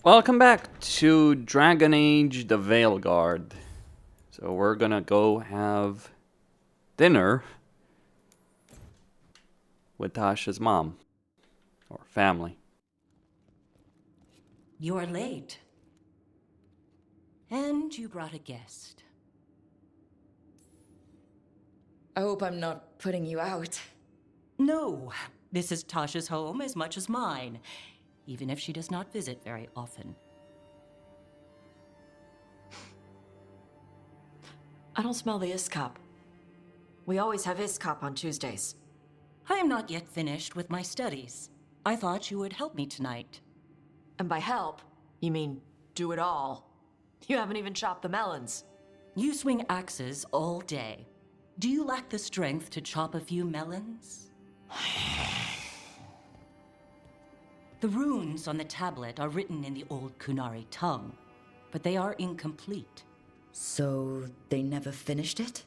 Welcome back to Dragon Age the Veilguard. So we're gonna go have dinner with Tasha's mom. Or family. You're late. And you brought a guest. I hope I'm not putting you out. No, this is Tasha's home as much as mine, even if she does not visit very often. I don't smell the Iskop. We always have Iskop on Tuesdays. I am not yet finished with my studies. I thought you would help me tonight. And by help, you mean do it all. You haven't even chopped the melons. You swing axes all day. Do you lack the strength to chop a few melons? The runes on the tablet are written in the old Kunari tongue, but they are incomplete. So they never finished it?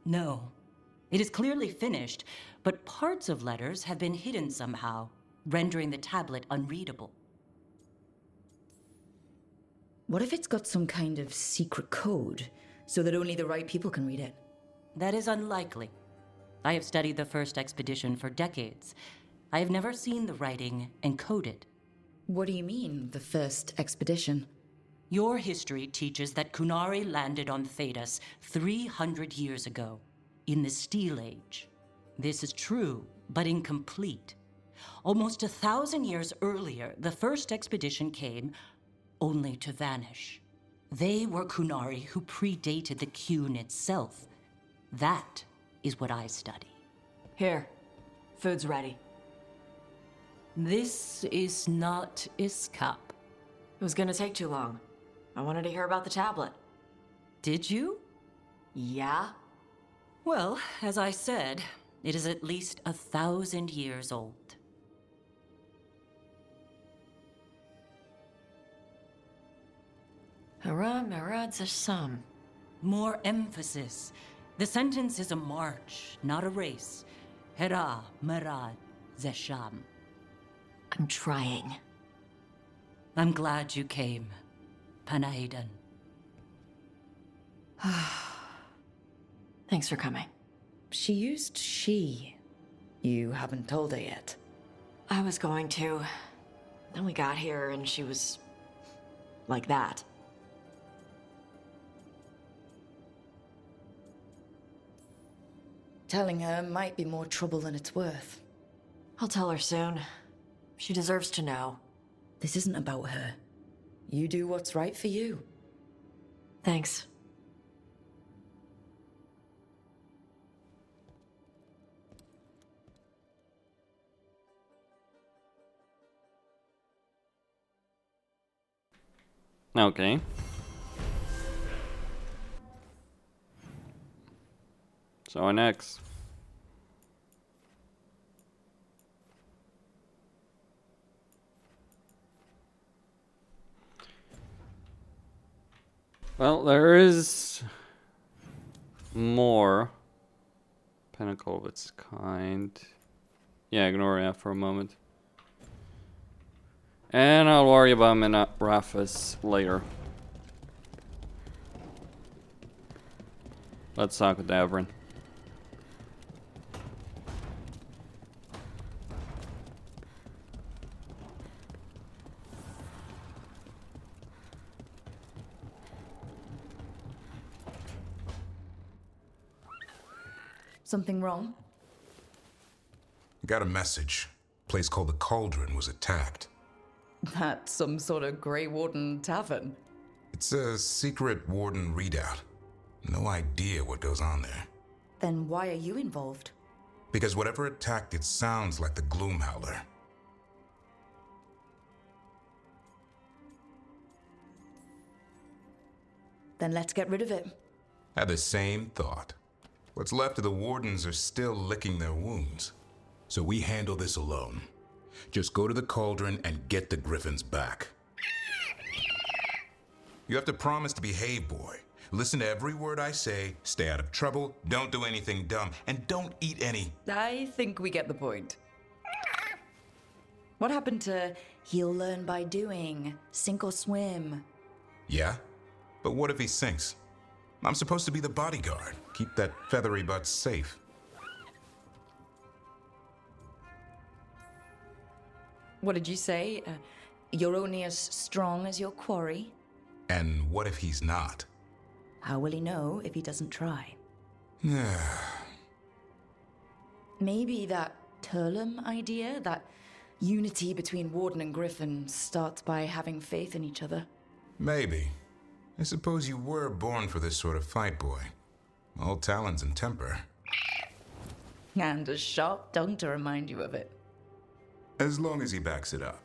No. It is clearly finished, but parts of letters have been hidden somehow, rendering the tablet unreadable. What if it's got some kind of secret code, so that only the right people can read it? That is unlikely. I have studied the first expedition for decades. I have never seen the writing encoded. What do you mean, the first expedition? Your history teaches that Kunari landed on Thedas 300 years ago, in the Steel Age. This is true, but incomplete. Almost 1,000 years earlier, the first expedition came only to vanish. They were Kunari who predated the Qun itself. That is what I study. Here, food's ready. This is not Iskop. It was gonna take too long. I wanted to hear about the tablet. Did you? Yeah? Well, as I said, it is at least 1,000 years old. Hara Merad Zasham. More emphasis. The sentence is a march, not a race. Hera Merad Zesham. I'm trying. I'm glad you came, Panaidan. Thanks for coming. She used she. You haven't told her yet. I was going to. Then we got here and she was like that. Telling her might be more trouble than it's worth. I'll tell her soon. She deserves to know. This isn't about her. You do what's right for you. Thanks. Okay. So next. Well, there is more pinnacle of its kind. Yeah, ignore that for a moment. And I'll worry about Raphis later. Let's talk with Davrin. Something wrong? Got a message. Place called the Cauldron was attacked. That's some sort of Grey Warden tavern. It's a secret warden readout. No idea what goes on there. Then why are you involved? Because whatever attacked it sounds like the Gloomhowler. Then let's get rid of it. Had the same thought. What's left of the wardens are still licking their wounds. So we handle this alone. Just go to the Cauldron and get the griffons back. You have to promise to behave, boy. Listen to every word I say, stay out of trouble, don't do anything dumb, and don't eat any. I think we get the point. What happened to he'll learn by doing, sink or swim? Yeah? But what if he sinks? I'm supposed to be the bodyguard. Keep that feathery butt safe. What did you say? You're only as strong as your quarry? And what if he's not? How will he know if he doesn't try? Maybe that Turlum idea, that unity between warden and griffin, starts by having faith in each other. Maybe. I suppose you were born for this sort of fight, boy. All talons and temper. And a sharp tongue to remind you of it. As long as he backs it up.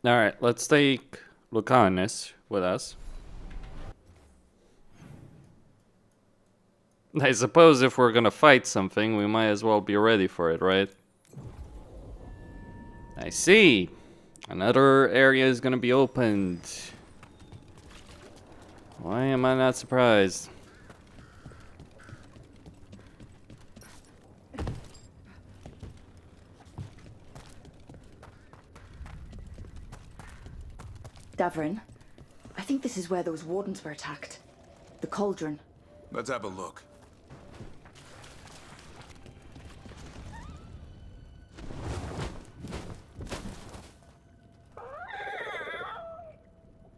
Alright, let's take Lucanus with us. I suppose if we're gonna fight something, we might as well be ready for it, right? I see. Another area is gonna be opened. Why am I not surprised? Davrin, I think this is where those wardens were attacked. The Cauldron. Let's have a look.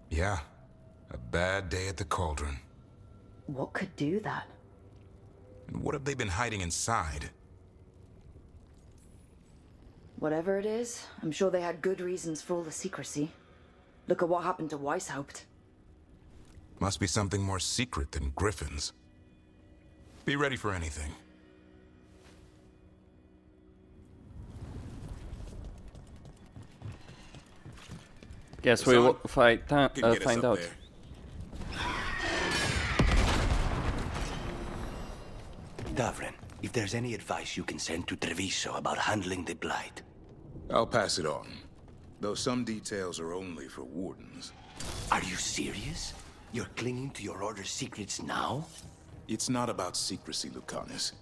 Yeah, a bad day at the Cauldron. What could do that? And what have they been hiding inside? Whatever it is, I'm sure they had good reasons for all the secrecy. Look at what happened to Weishaupt. Must be something more secret than griffins. Be ready for anything. Guess we will find out. There. Davrin, if there's any advice you can send to Treviso about handling the Blight. I'll pass it on. Though some details are only for wardens. Are you serious? You're clinging to your order's secrets now? It's not about secrecy, Lucanus.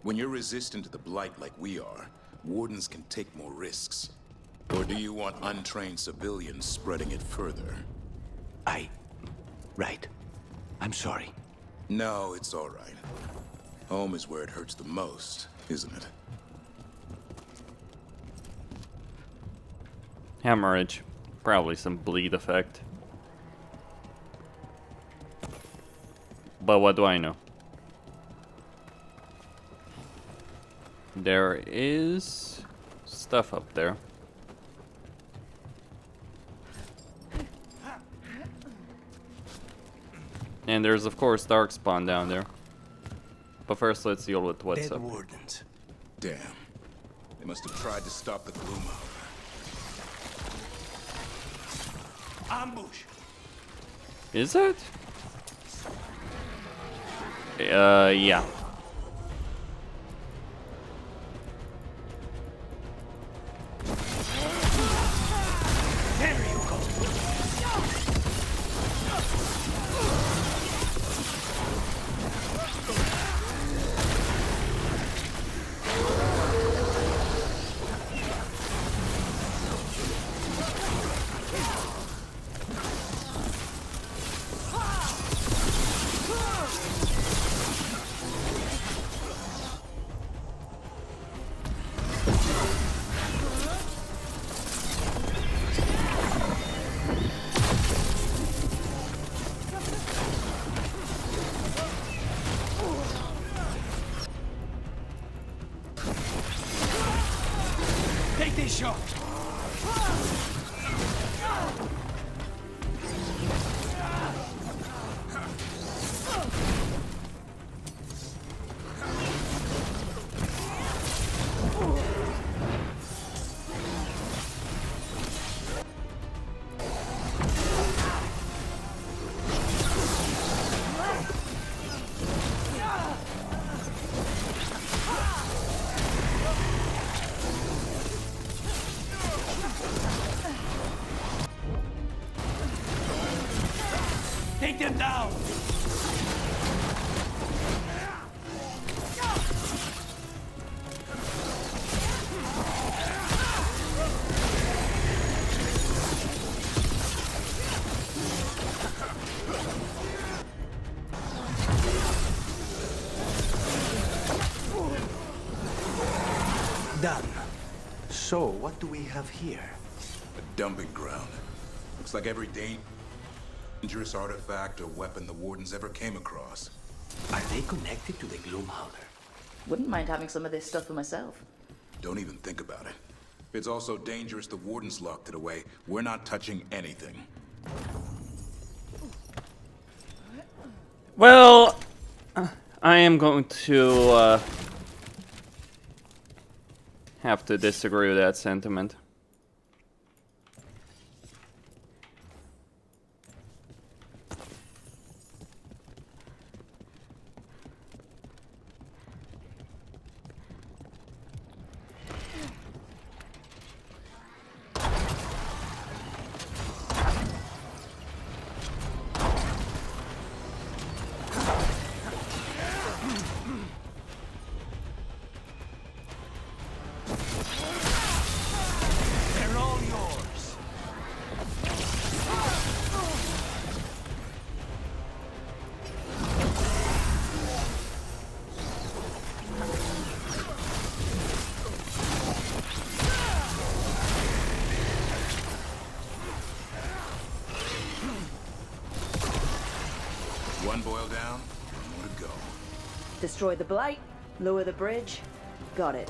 When you're resistant to the Blight like we are, wardens can take more risks. Or do you want untrained civilians spreading it further? Right. I'm sorry. No, it's all right. Home is where it hurts the most, isn't it? Hemorrhage. Probably some bleed effect. But what do I know? There is stuff up there. And there's of course Darkspawn down there. But first let's deal with what's Dead up. wardens. Damn. They must have tried to stop the gloom out. Ambush! Is it? Yeah. There you go! Take this shot! Done. So, what do we have here? A dumping ground. Looks like every dangerous artifact or weapon the Wardens ever came across. Are they connected to the Gloomhowler? Wouldn't mind having some of this stuff for myself. Don't even think about it. If it's also dangerous the Wardens locked it away, we're not touching anything. Well, I am going to have to disagree with that sentiment. They're all yours. One boil down, more to go. Destroy the blight, lower the bridge. Got it.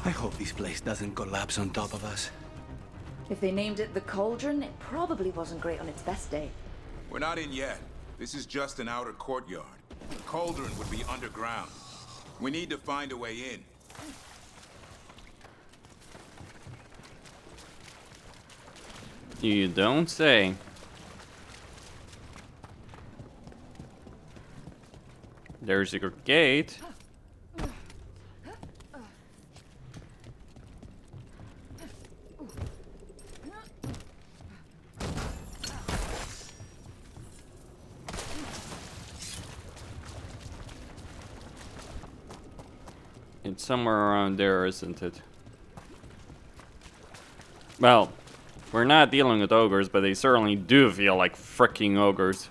I hope this place doesn't collapse on top of us. If they named it the Cauldron, it probably wasn't great on its best day. We're not in yet. This is just an outer courtyard. The Cauldron would be underground. We need to find a way in. You don't say. There's your gate. It's somewhere around there, isn't it? Well, we're not dealing with ogres, but they certainly do feel like fricking ogres.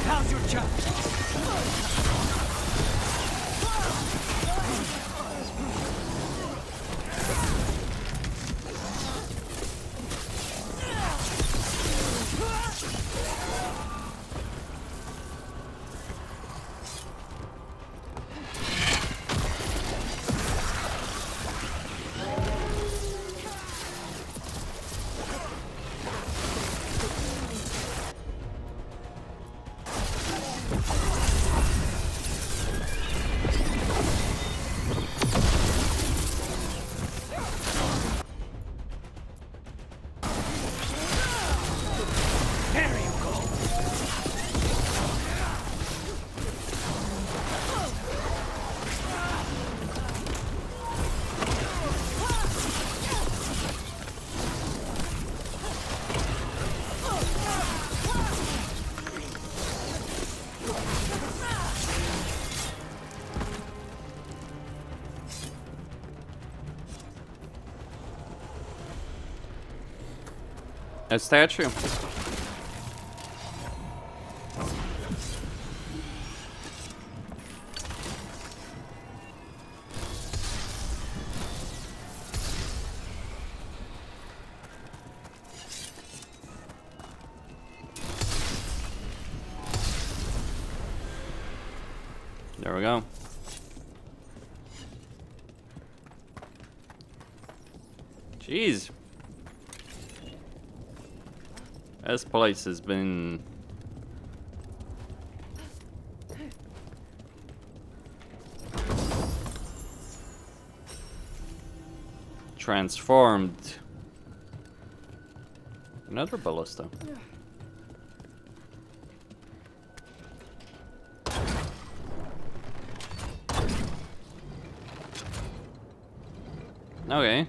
How's your chance? A statue. There we go. Jeez. This place has been transformed. Another ballista. Okay.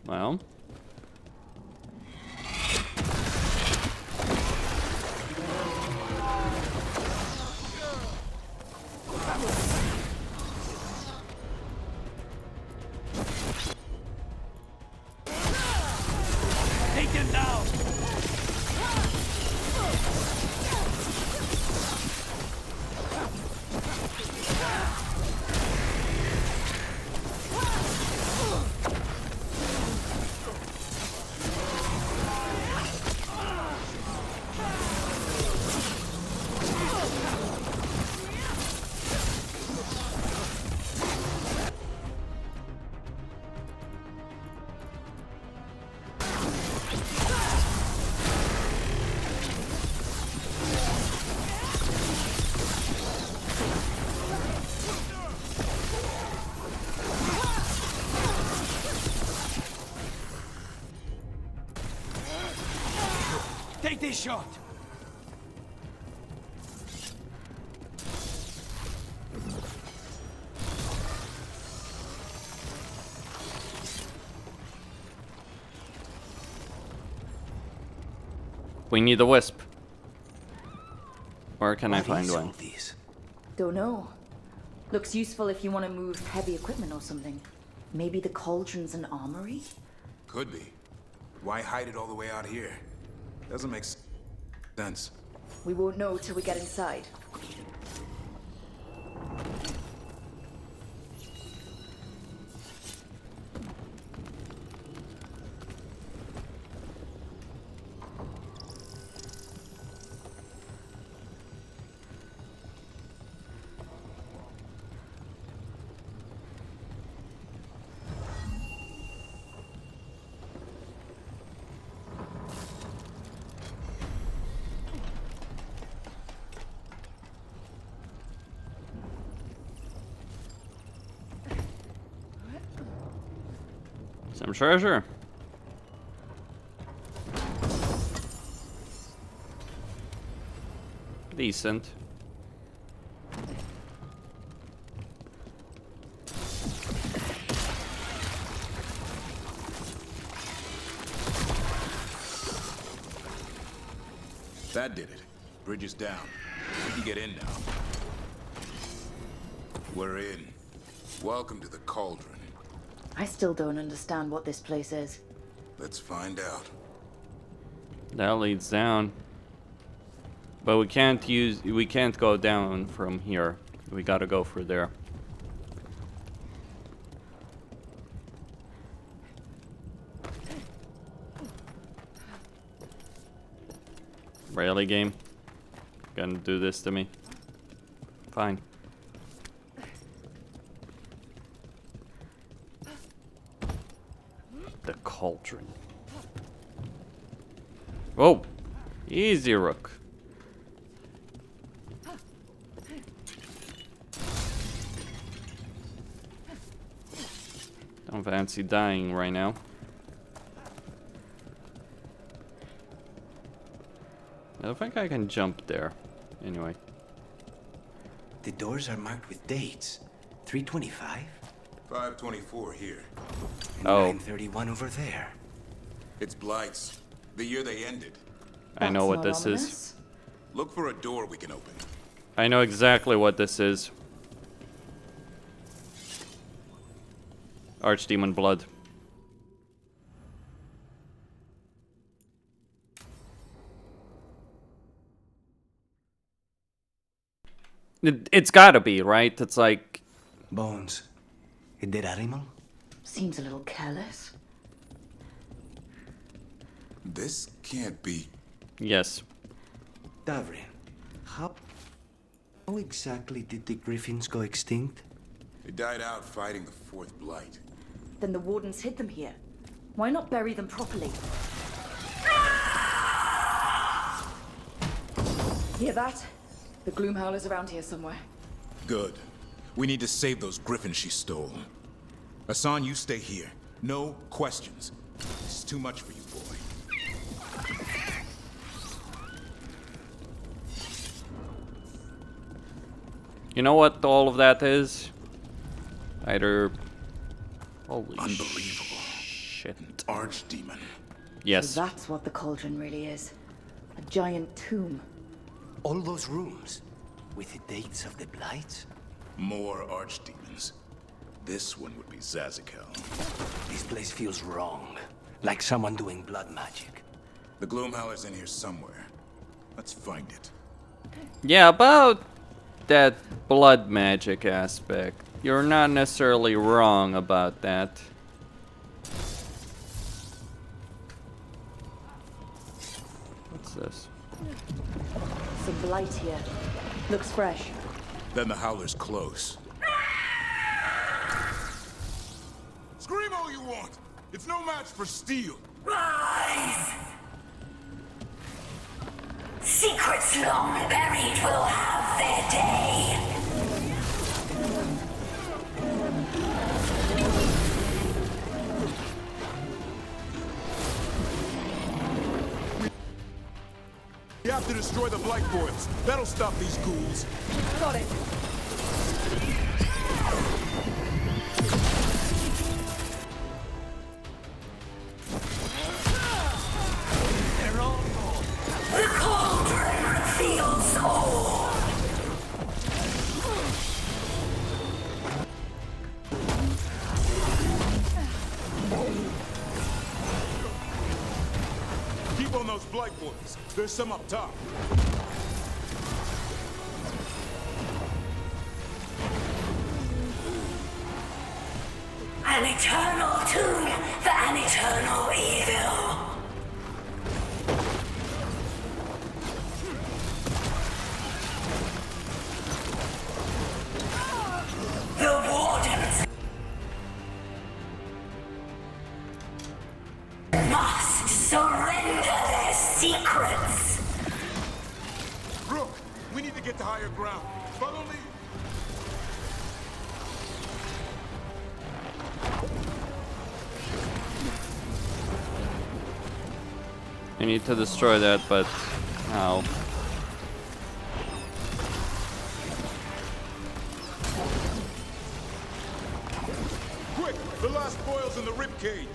Well. Take him down! Take this shot! We need a wisp. Where can I find one? These? Don't know. Looks useful if you want to move heavy equipment or something. Maybe the cauldron's an armory? Could be. Why hide it all the way out here? Doesn't make sense. We won't know till we get inside. Some treasure. Decent. That did it. Bridge is down. We can get in now. We're in. Welcome to the Cauldron. I still don't understand what this place is. Let's find out. That leads down. But we can't go down from here. We gotta go through there. Really, game? Gonna do this to me? Fine. The Cauldron. Whoa! Easy, Rook. Don't fancy dying right now. I don't think I can jump there. Anyway. The doors are marked with dates. 325? 524 here. And Oh. 931 over there. It's Blight's. The year they ended. I know what That's this not is. ominous. Look for a door we can open. I know exactly what this is. Archdemon blood. It's gotta be, right? It's like... Bones. A dead animal? Seems a little careless. This can't be... Yes. Davrin, how exactly did the griffins go extinct? They died out fighting the fourth Blight. Then the wardens hid them here. Why not bury them properly? Hear that? The Gloomhowler's around here somewhere. Good. We need to save those griffins she stole. Hassan, you stay here. No questions. This is too much for you, boy. You know what all of that is? Either... Holy Unbelievable. shit. Archdemon. Yes. So that's what the Cauldron really is. A giant tomb. All those rooms with the dates of the blights? More Archdemons. This one would be Zazakel. This place feels wrong. Like someone doing blood magic. The Gloomhowler's in here somewhere. Let's find it. Yeah, about that blood magic aspect. You're not necessarily wrong about that. What's this? Some blight here. Looks fresh. Then the Howler's close. Scream all you want! It's no match for steel! Rise! Secrets long buried will have their day. We have to destroy the Blight Boils. That'll stop these ghouls. Got it. The Cauldron reveals all. Keep on those Blight Boils. There's some up top. An eternal tomb for an eternal evil. The wardens must surrender their secrets. Rook, we need to get to higher ground. Follow me. I need to destroy that, but how? Quick, the last boil's in the rib cage.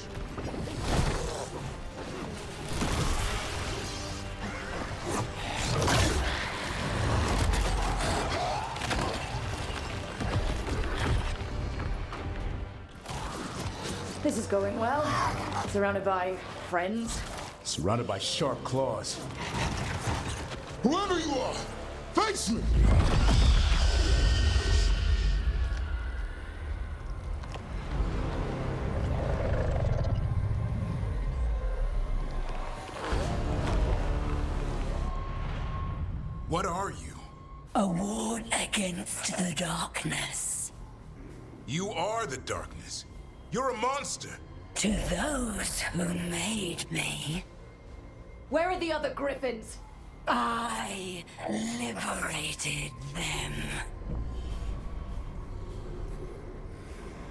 This is going well. Surrounded by friends. Surrounded by sharp claws. Whoever you are, face me! What are you? A ward against the darkness. You are the darkness. You're a monster. To those who made me, Where are the other griffins? I liberated them.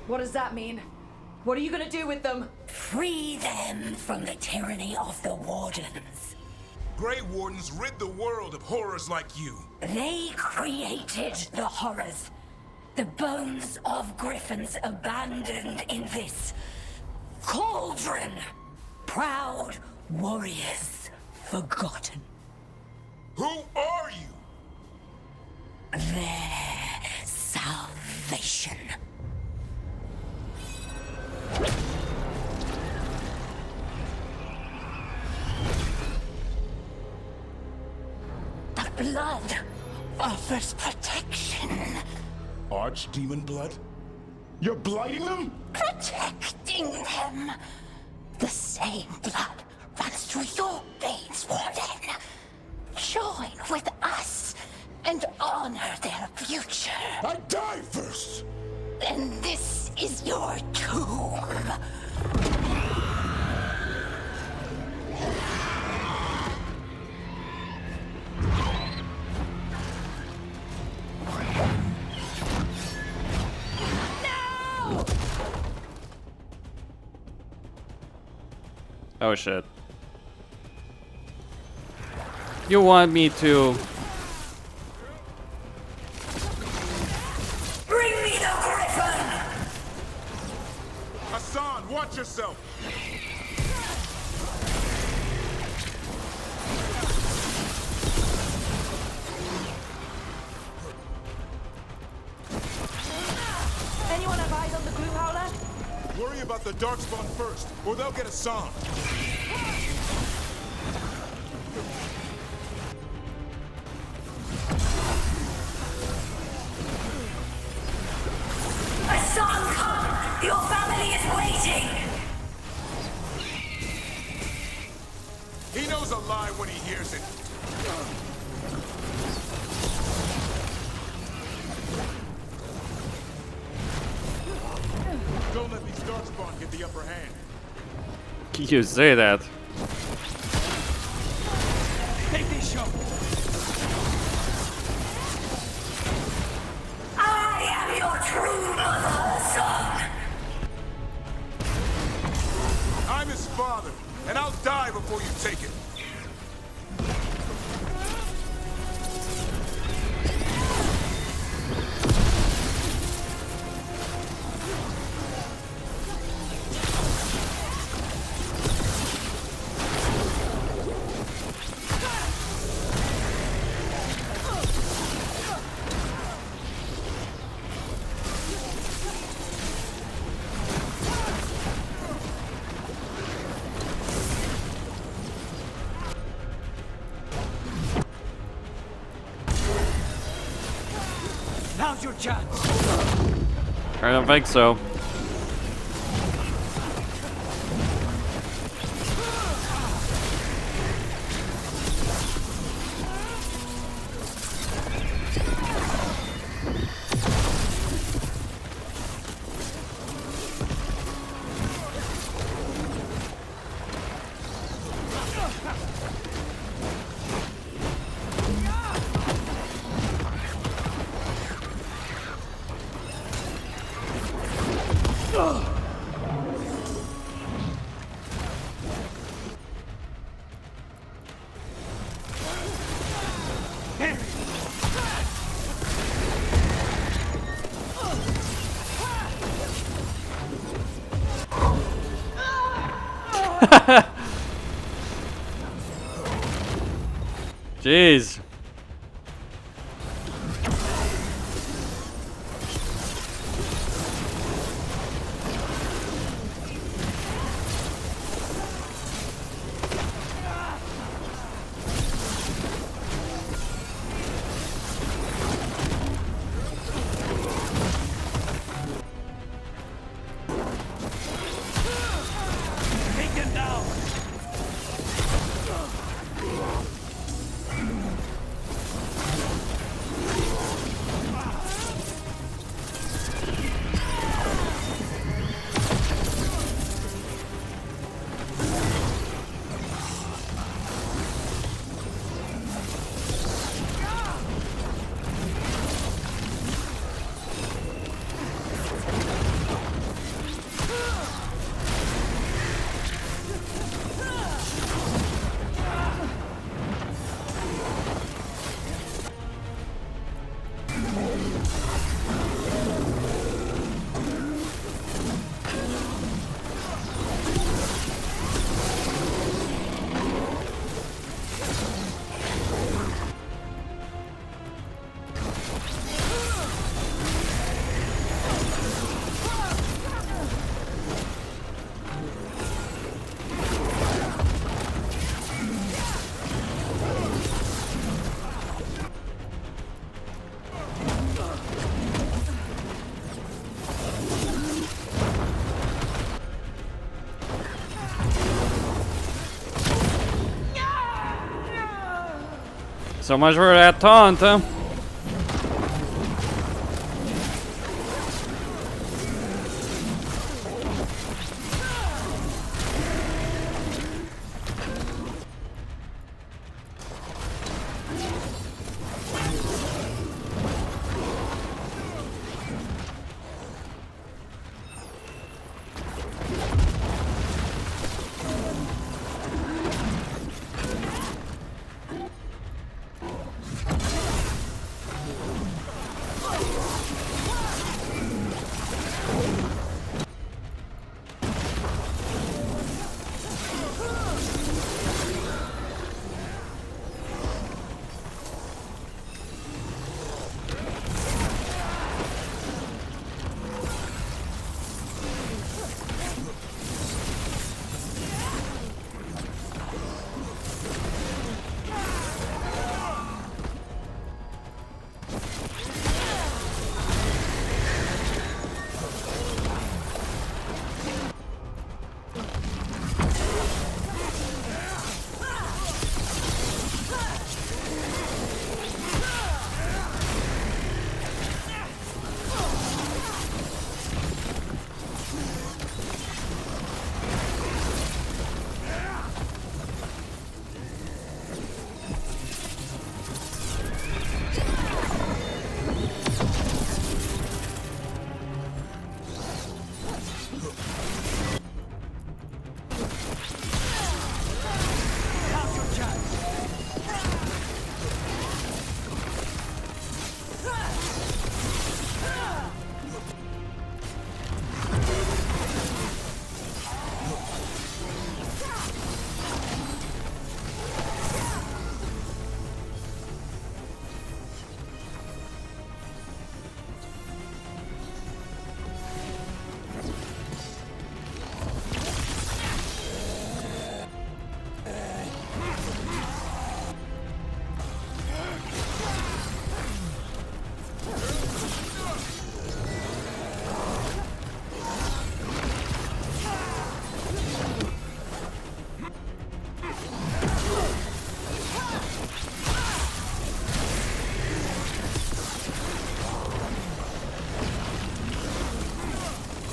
What does that mean? What are you gonna do with them? Free them from the tyranny of the wardens. Grey Wardens rid the world of horrors like you. They created the horrors. The bones of griffins abandoned in this cauldron. Proud warriors forgotten. Who are you? Their salvation. The blood offers protection. Archdemon blood? You're blighting them? Protecting them. The same blood runs through your veins, Warden. Join with us and honor their future. I die first! And this is your tomb. Oh shit. You want me to... Bring me the griffin! Hassan, watch yourself! Worry about the darkspawn first, or they'll get a song. A song come! Your family is waiting! He knows a lie when he hears it. Don't let these darkspawn get the upper hand. You say that. Take this shot. I am your true mother, son! I'm his father, and I'll die before you take it. Now's your chance. I don't think so. Jeez. Take them down. So much for that taunt, huh?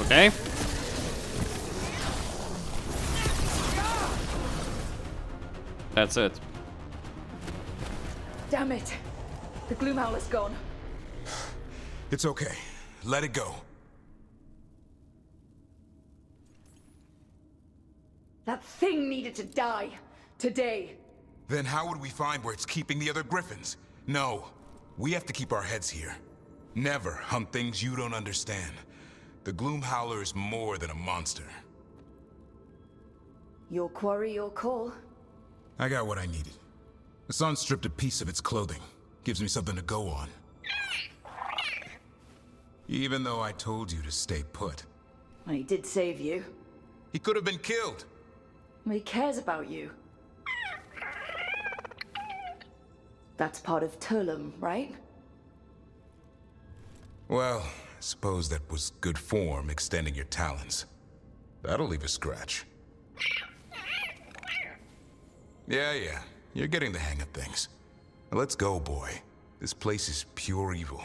Okay. That's it. Damn it. The gloom howler's gone. It's okay. Let it go. That thing needed to die. Today. Then how would we find where it's keeping the other griffins? No. We have to keep our heads here. Never hunt things you don't understand. The Gloom Howler is more than a monster. Your quarry, your call. I got what I needed. The sun stripped a piece of its clothing. Gives me something to go on. Even though I told you to stay put. He did save you. He could have been killed. He cares about you. That's part of Turlum, right? Well, I suppose that was good form, extending your talons. That'll leave a scratch. Yeah. You're getting the hang of things. Now let's go, boy. This place is pure evil.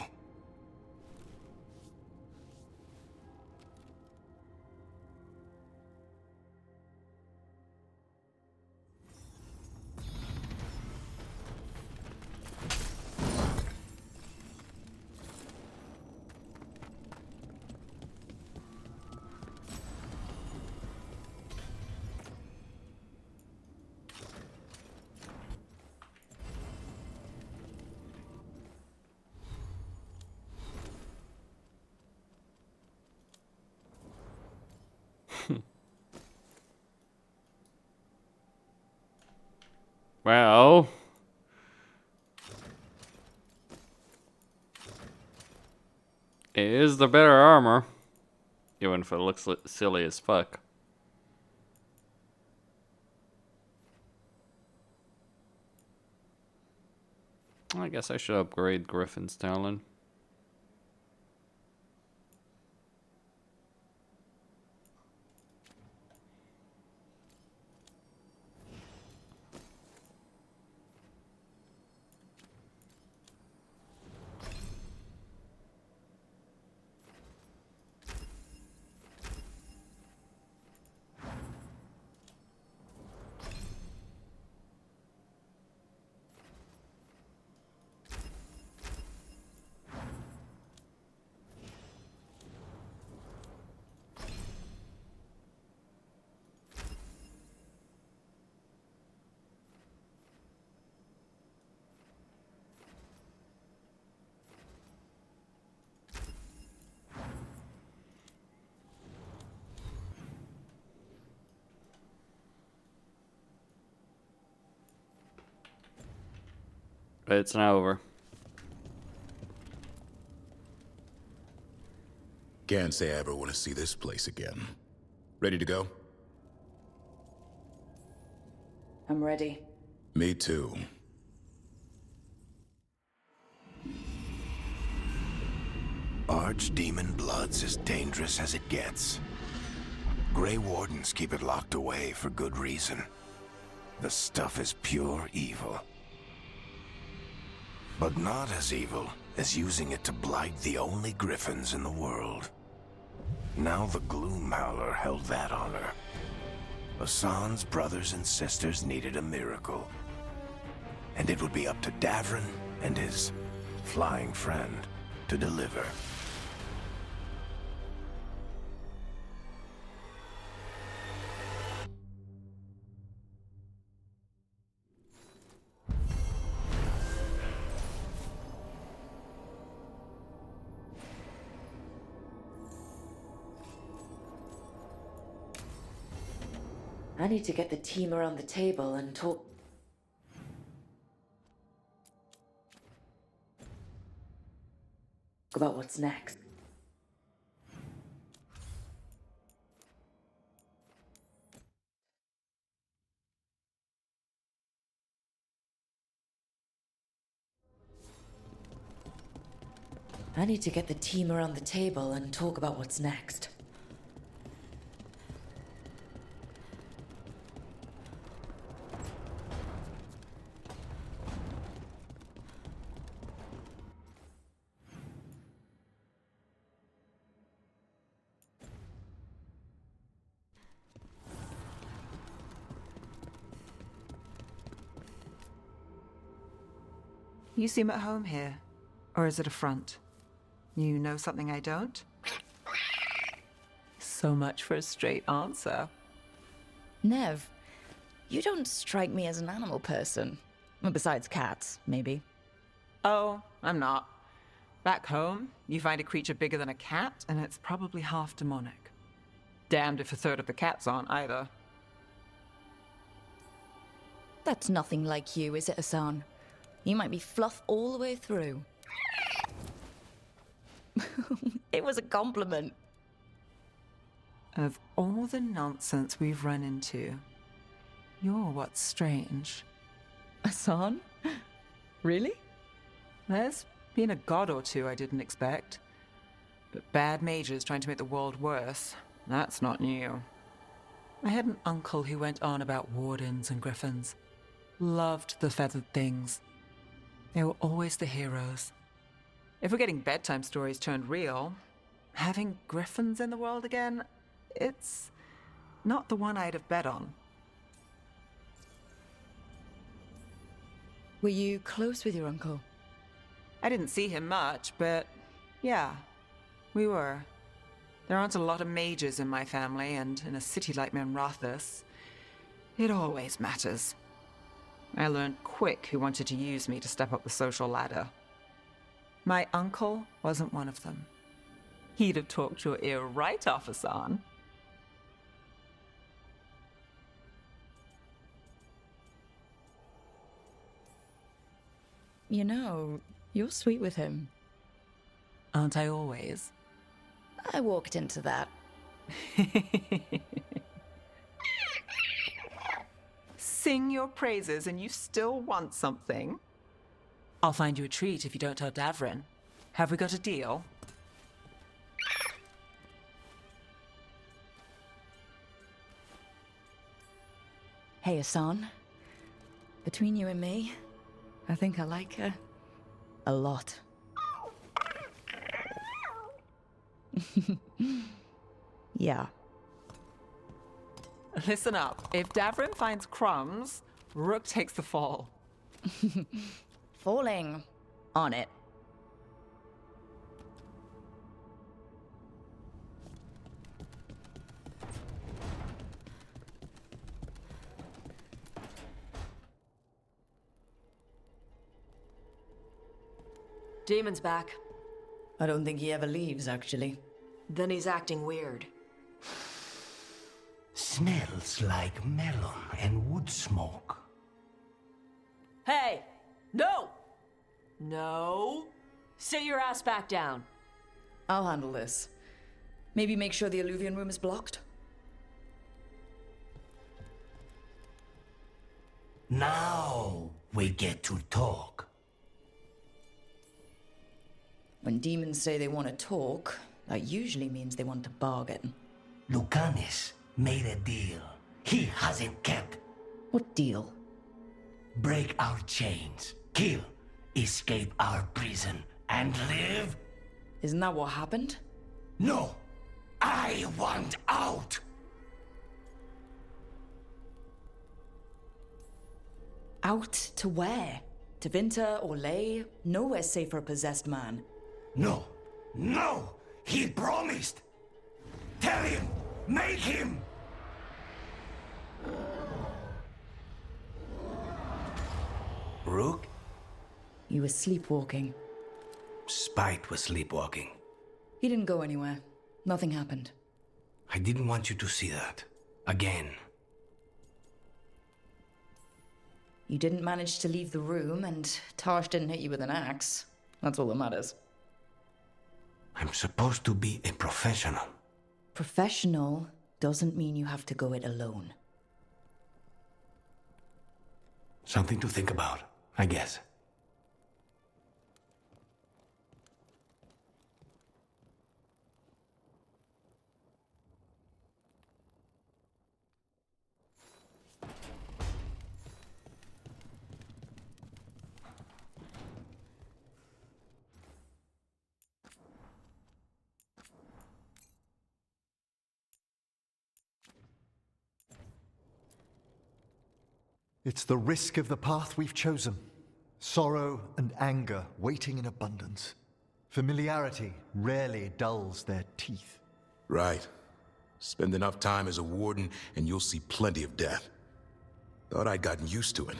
Well, it is the better armor, even if it looks silly as fuck. I guess I should upgrade Griffin's talent. But it's now over. Can't say I ever want to see this place again. Ready to go? I'm ready. Me too. Archdemon blood's as dangerous as it gets. Grey Wardens keep it locked away for good reason. The stuff is pure evil. But not as evil as using it to blight the only griffins in the world. Now the Gloom Howler held that honor. Hassan's brothers and sisters needed a miracle. And it would be up to Davrin and his flying friend to deliver. I need to get the team around the table and talk about what's next. I need to get the team around the table and talk about what's next. You seem at home here. Or is it a front? You know something I don't? So much for a straight answer. Nev, you don't strike me as an animal person. Well, besides cats, maybe. Oh, I'm not. Back home, you find a creature bigger than a cat, and it's probably half demonic. Damned if a third of the cats aren't either. That's nothing like you, is it, Hassan? You might be fluff all the way through. It was a compliment. Of all the nonsense we've run into, you're what's strange. Hassan? Really? There's been a god or two I didn't expect. But bad mages trying to make the world worse, that's not new. I had an uncle who went on about wardens and griffons. Loved the feathered things. They were always the heroes. If we're getting bedtime stories turned real, having griffons in the world again, it's not the one I'd have bet on. Were you close with your uncle? I didn't see him much, but yeah, we were. There aren't a lot of mages in my family, and in a city like Menrathis, it always matters. I learned quick who wanted to use me to step up the social ladder. My uncle wasn't one of them. He'd have talked your ear right off, Hassan. You know, you're sweet with him. Aren't I always? I walked into that. Sing your praises and you still want something? I'll find you a treat if you don't tell Davrin. Have we got a deal? Hey, Hassan. Between you and me, I think I like her a lot. Yeah. Listen up. If Davrin finds crumbs, Rook takes the fall. Falling on it. Demon's back. I don't think he ever leaves, actually. Then he's acting weird. Smells like melon and wood smoke. Hey! No! No! Sit your ass back down. I'll handle this. Maybe make sure the Alluvion room is blocked? Now we get to talk. When demons say they want to talk, that usually means they want to bargain. Lucanis made a deal he hasn't kept. What deal? Break our chains, kill, escape our prison, and live? Isn't that what happened? No! I want out! Out to where? To Vinter or Lay? Nowhere's safe for a possessed man. No! No! He promised! Tell him! Make him! Rook? You were sleepwalking. Spite was sleepwalking. He didn't go anywhere. Nothing happened. I didn't want you to see that. Again. You didn't manage to leave the room, and Tarsh didn't hit you with an axe. That's all that matters. I'm supposed to be a professional. Professional doesn't mean you have to go it alone. Something to think about, I guess. It's the risk of the path we've chosen. Sorrow and anger waiting in abundance. Familiarity rarely dulls their teeth. Right. Spend enough time as a warden and you'll see plenty of death. Thought I'd gotten used to it.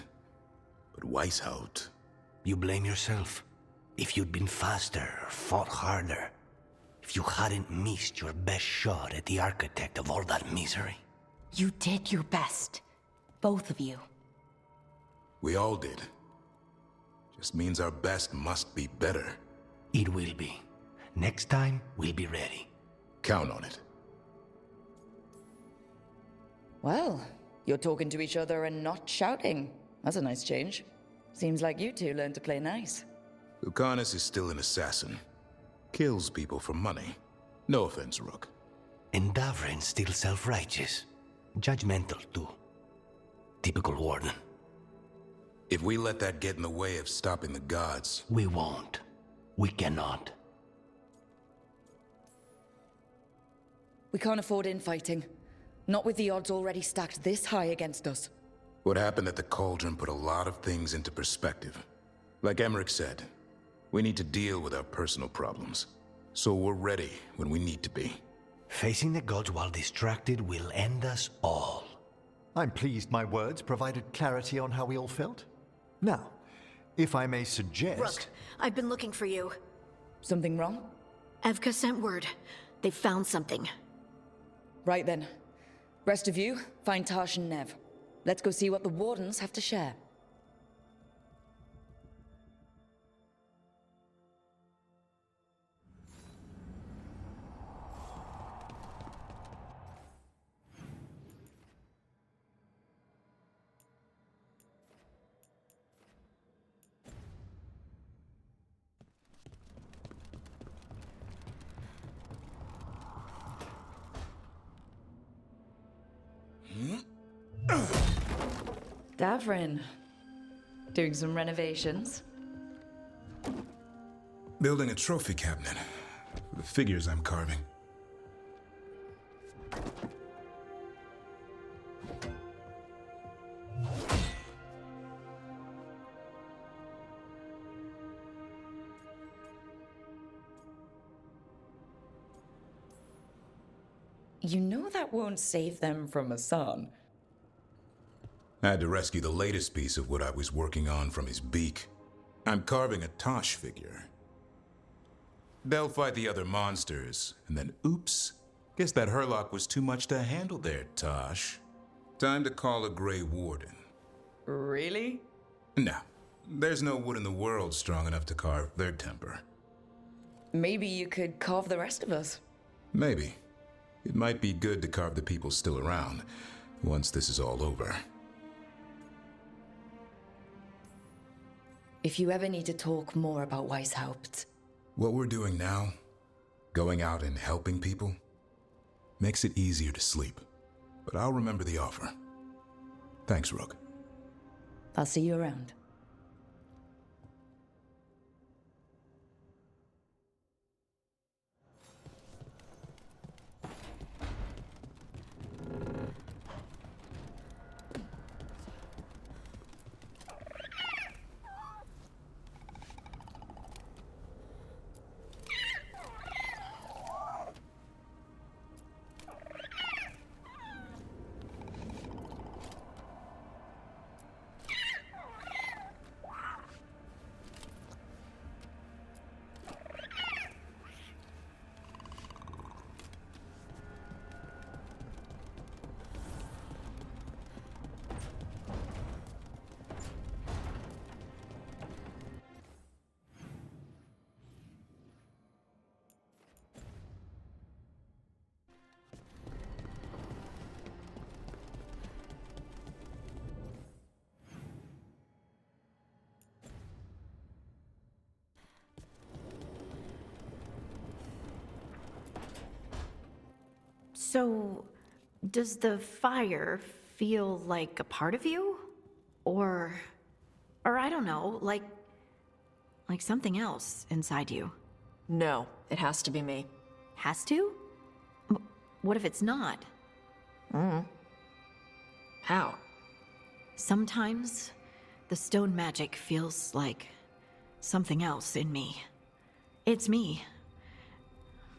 But Weishaupt... You blame yourself. If you'd been faster, fought harder. If you hadn't missed your best shot at the architect of all that misery. You did your best. Both of you. We all did. Just means our best must be better. It will be. Next time, we'll be ready. Count on it. Well, you're talking to each other and not shouting. That's a nice change. Seems like you two learned to play nice. Lucanus is still an assassin. Kills people for money. No offense, Rook. And Davrin's still self-righteous. Judgmental, too. Typical warden. If we let that get in the way of stopping the gods... We won't. We cannot. We can't afford infighting. Not with the odds already stacked this high against us. What happened at the Cauldron put a lot of things into perspective. Like Emmerich said, we need to deal with our personal problems. So we're ready when we need to be. Facing the gods while distracted will end us all. I'm pleased my words provided clarity on how we all felt. Now, if I may suggest... Rook, I've been looking for you. Something wrong? Evka sent word. They found something. Right then. Rest of you, find Tash and Nev. Let's go see what the wardens have to share. Davrin. Doing some renovations? Building a trophy cabinet for the figures I'm carving. You know that won't save them from Hassan. I had to rescue the latest piece of what I was working on from his beak. I'm carving a Tosh figure. They'll fight the other monsters, and then oops, guess that Herlock was too much to handle there, Tosh. Time to call a Grey Warden. Really? No, there's no wood in the world strong enough to carve their temper. Maybe you could carve the rest of us. Maybe. It might be good to carve the people still around, once this is all over. If you ever need to talk more about Weishaupt. What we're doing now, going out and helping people, makes it easier to sleep. But I'll remember the offer. Thanks, Rook. I'll see you around. So, does the fire feel like a part of you? Or I don't know, like something else inside you? No, it has to be me. Has to? What if it's not? How? Sometimes the stone magic feels like something else in me. It's me,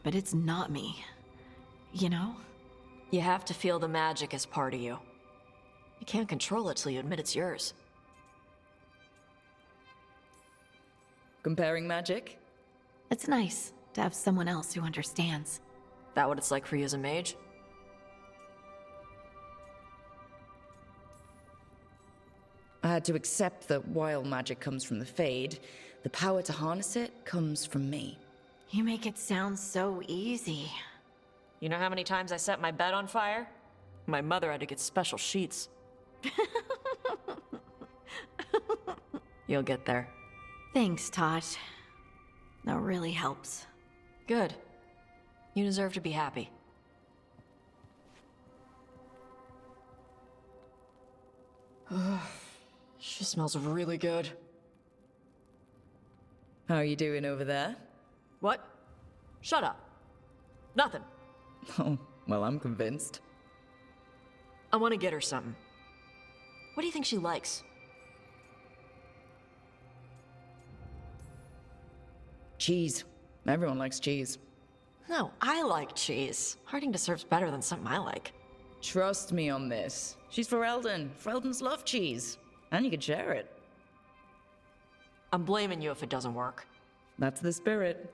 but it's not me. You know? You have to feel the magic as part of you. You can't control it till you admit it's yours. Comparing magic? It's nice to have someone else who understands. That what it's like for you as a mage? I had to accept that while magic comes from the Fade, the power to harness it comes from me. You make it sound so easy. You know how many times I set my bed on fire? My mother had to get special sheets. You'll get there. Thanks, Tosh. That really helps. Good. You deserve to be happy. She smells really good. How are you doing over there? What? Shut up. Nothing. Oh, well, I'm convinced. I want to get her something. What do you think she likes? Cheese. Everyone likes cheese. No, I like cheese. Harding deserves better than something I like. Trust me on this. She's for Eldon. Eldons love cheese. And you can share it. I'm blaming you if it doesn't work. That's the spirit.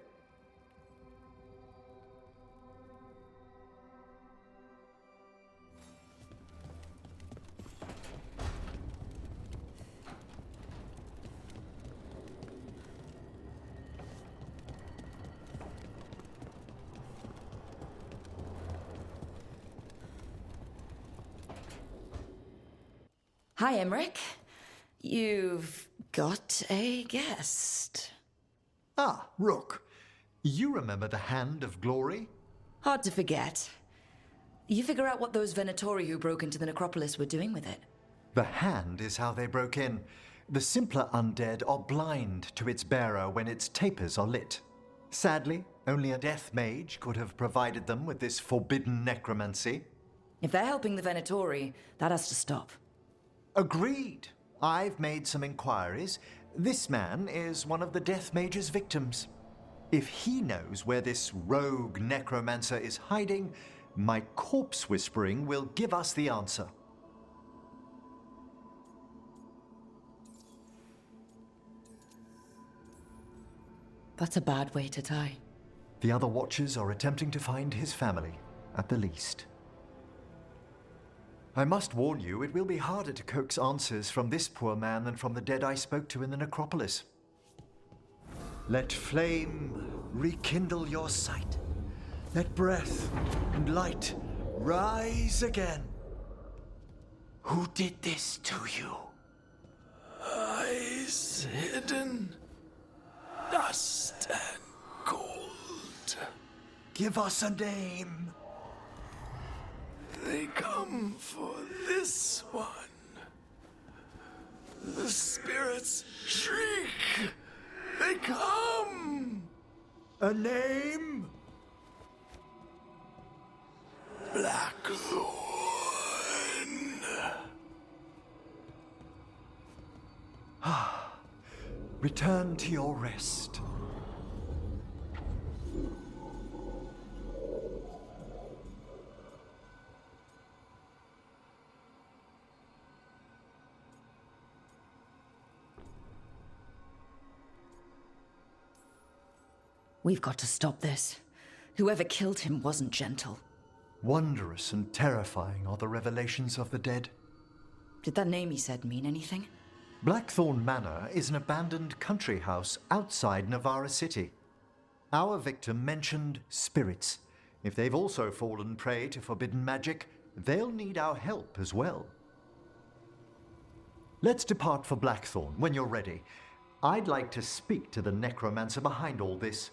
Hi, Emmerich. You've got a guest. Ah, Rook. You remember the Hand of Glory? Hard to forget. You figure out what those Venatori who broke into the necropolis were doing with it. The Hand is how they broke in. The simpler undead are blind to its bearer when its tapers are lit. Sadly, only a death mage could have provided them with this forbidden necromancy. If they're helping the Venatori, that has to stop. Agreed. I've made some inquiries. This man is one of the Death Mage's victims. If he knows where this rogue necromancer is hiding, my corpse whispering will give us the answer. That's a bad way to die. The other Watchers are attempting to find his family, at the least. I must warn you, it will be harder to coax answers from this poor man than from the dead I spoke to in the necropolis. Let flame rekindle your sight. Let breath and light rise again. Who did this to you? Eyes hidden, dust and gold. Give us a name. They come for this one. The spirits shriek. They come. A name? Blackthorn. Return to your rest. We've got to stop this. Whoever killed him wasn't gentle. Wondrous and terrifying are the revelations of the dead. Did that name he said mean anything? Blackthorn Manor is an abandoned country house outside Navarra City. Our victim mentioned spirits. If they've also fallen prey to forbidden magic, they'll need our help as well. Let's depart for Blackthorn when you're ready. I'd like to speak to the necromancer behind all this.